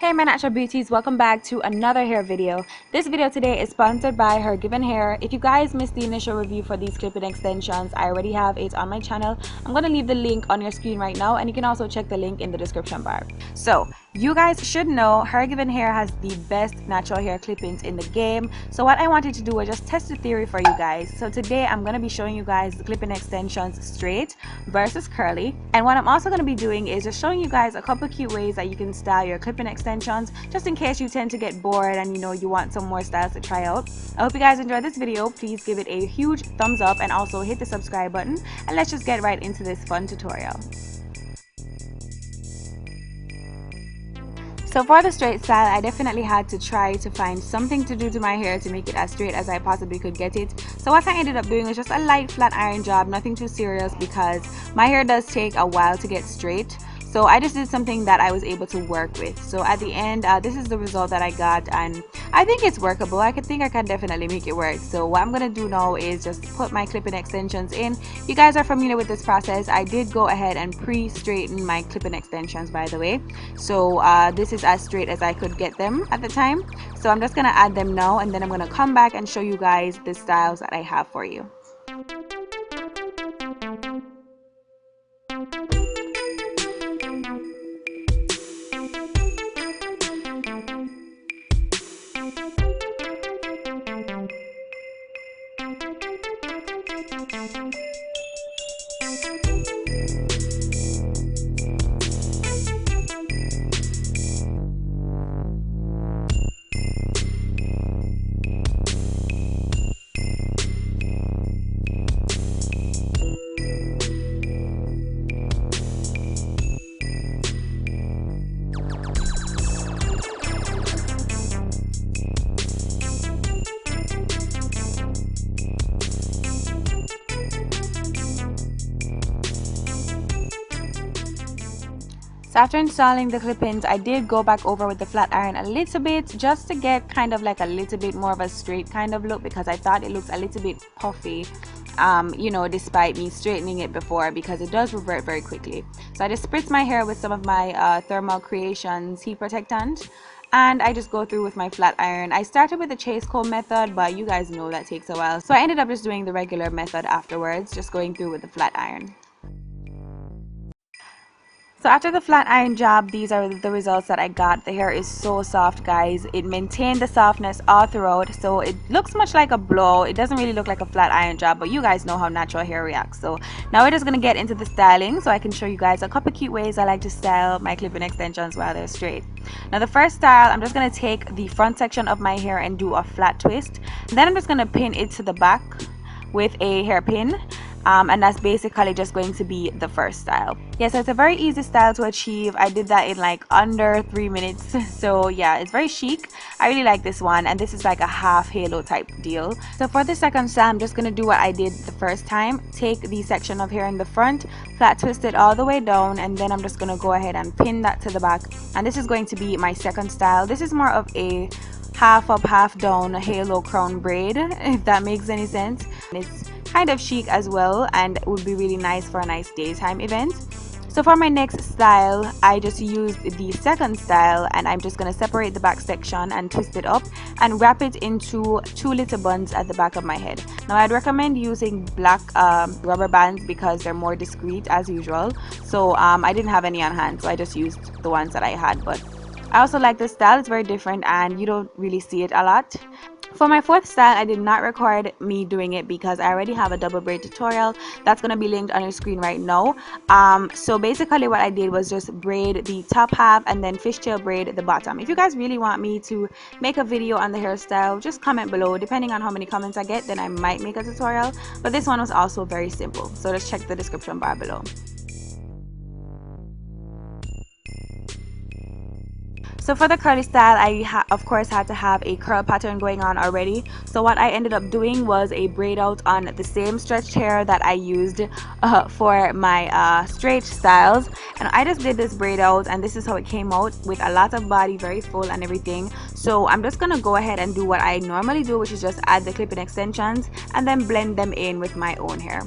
Hey my natural beauties, welcome back to another hair video. This video today is sponsored by HERGIVENHAIR. If you guys missed the initial review for these clip-in extensions, I already have it on my channel. I'm going to leave the link on your screen right now, and you can also check the link in the description bar. So you guys should know HERGIVENHAIR has the best natural hair clip-ins in the game. So what I wanted to do was just test the theory for you guys. So today I'm going to be showing you guys the clip-in extensions straight versus curly. And what I'm also going to be doing is just showing you guys a couple cute ways that you can style your clip-in extensions, just in case you tend to get bored and you want some more styles to try out. I hope you guys enjoyed this video. Please give it a huge thumbs up and also hit the subscribe button, and let's just get right into this fun tutorial. So for the straight style, I definitely had to try to find something to do to my hair to make it as straight as I possibly could get it. So what I ended up doing was just a light flat iron job, nothing too serious, because my hair does take a while to get straight. So I just did something that I was able to work with. So at the end, this is the result that I got, and I think it's workable. I think I can definitely make it work. So what I'm going to do now is just put my clip-in extensions in. You guys are familiar with this process. I did go ahead and pre-straighten my clip-in extensions, by the way. So this is as straight as I could get them at the time. So I'm just going to add them now, and then I'm going to come back and show you guys the styles that I have for you. So after installing the clip-ins, I did go back over with the flat iron a little bit, just to get kind of like a little bit more of a straight kind of look, because I thought it looks a little bit puffy, despite me straightening it before, because it does revert very quickly. So I just spritz my hair with some of my Thermal Creations heat protectant, and I just go through with my flat iron. I started with the chase comb method, but you guys know that takes a while, so I ended up just doing the regular method afterwards, just going through with the flat iron. So after the flat iron job, these are the results that I got. The hair is so soft, guys. It maintained the softness all throughout, so it looks much like a blow. It doesn't really look like a flat iron job, but you guys know how natural hair reacts. So now we're just going to get into the styling, so I can show you guys a couple cute ways I like to style my clip-in extensions while they're straight. Now the first style, I'm just going to take the front section of my hair and do a flat twist. Then I'm just going to pin it to the back with a hairpin. And that's basically just going to be the first style. Yeah, so it's a very easy style to achieve. I did that in like under 3 minutes. So yeah, it's very chic. I really like this one, and this is like a half halo type deal. So for the second style, I'm just going to do what I did the first time. Take the section of hair in the front, flat twist it all the way down, and then I'm just going to go ahead and pin that to the back. And this is going to be my second style. This is more of a half up, half down halo crown braid, if that makes any sense. It's kind of chic as well, and it would be really nice for a nice daytime event. So for my next style, I just used the second style, and I'm just going to separate the back section and twist it up and wrap it into 2 little buns at the back of my head. Now I'd recommend using black rubber bands, because they're more discreet as usual. So I didn't have any on hand, so I just used the ones that I had, but I also like this style. It's very different and you don't really see it a lot. For my fourth style, I did not record me doing it because I already have a double braid tutorial that's going to be linked on your screen right now. So basically what I did was just braid the top half and then fishtail braid the bottom. If you guys really want me to make a video on the hairstyle, just comment below. Depending on how many comments I get, then I might make a tutorial. But this one was also very simple, so just check the description bar below. So for the curly style, I of course had to have a curl pattern going on already. So what I ended up doing was a braid out on the same stretched hair that I used for my straight styles. And I just did this braid out, and this is how it came out, with a lot of body, very full and everything. So I'm just gonna go ahead and do what I normally do, which is just add the clip-in extensions and then blend them in with my own hair.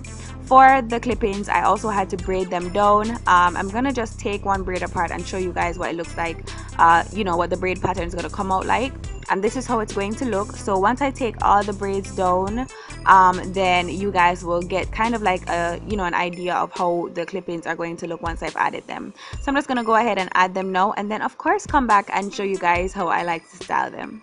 For the clip-ins, I also had to braid them down. I'm gonna just take one braid apart and show you guys what it looks like, you know, what the braid pattern is gonna come out like. And this is how it's going to look. So once I take all the braids down, then you guys will get kind of like a, you know, an idea of how the clip-ins are going to look once I've added them. So I'm just gonna go ahead and add them now, and then of course come back and show you guys how I like to style them.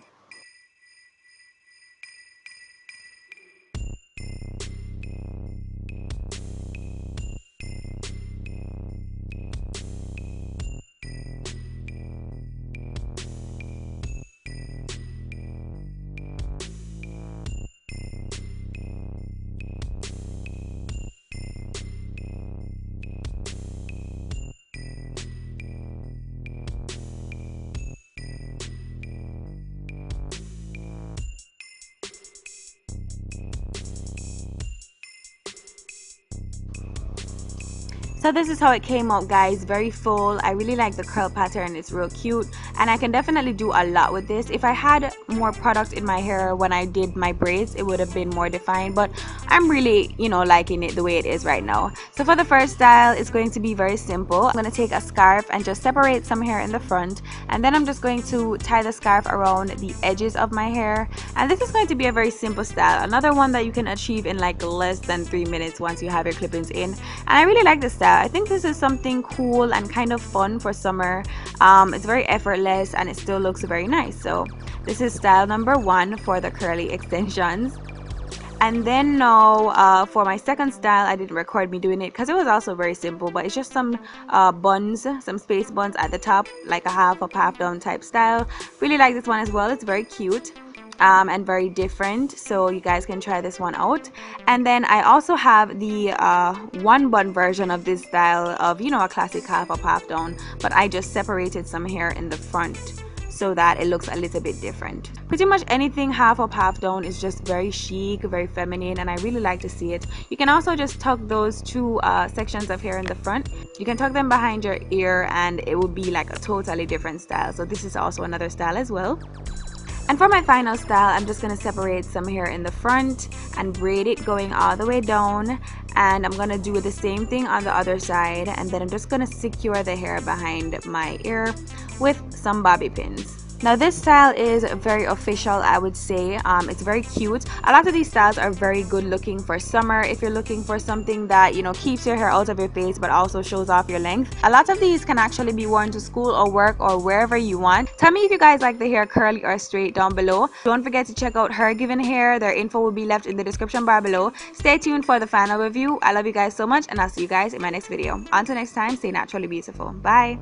So this is how it came out, guys. Very full. I really like the curl pattern. It's real cute, and I can definitely do a lot with this. If I had more product in my hair when I did my braids, it would have been more defined, but I'm really, you know, liking it the way it is right now. So for the first style, it's going to be very simple. I'm going to take a scarf and just separate some hair in the front, and then I'm just going to tie the scarf around the edges of my hair. And this is going to be a very simple style, another one that you can achieve in like less than 3 minutes once you have your clip-ins in. And I really like this style. I think this is something cool and kind of fun for summer. It's very effortless and it still looks very nice. So this is style number 1 for the curly extensions. And then now for my second style, I didn't record me doing it because it was also very simple, but it's just some buns, some space buns at the top, like a half up, half down type style. Really like this one as well. It's very cute. And very different, so you guys can try this one out. And then I also have the one bun version of this style of, you know, a classic half up, half down, but I just separated some hair in the front so that it looks a little bit different. Pretty much anything half up, half down is just very chic, very feminine, and I really like to see it. You can also just tuck those two sections of hair in the front. You can tuck them behind your ear and it will be like a totally different style. So this is also another style as well. And for my final style, I'm just going to separate some hair in the front and braid it going all the way down. And I'm going to do the same thing on the other side. And then I'm just going to secure the hair behind my ear with some bobby pins. Now this style is very official, I would say. It's very cute. A lot of these styles are very good looking for summer. If you're looking for something that, you know, keeps your hair out of your face but also shows off your length, a lot of these can actually be worn to school or work or wherever you want. Tell me if you guys like the hair curly or straight down below. Don't forget to check out HERGIVENHAIR. Their info will be left in the description bar below. Stay tuned for the final review. I love you guys so much, and I'll see you guys in my next video. Until next time, stay naturally beautiful. Bye.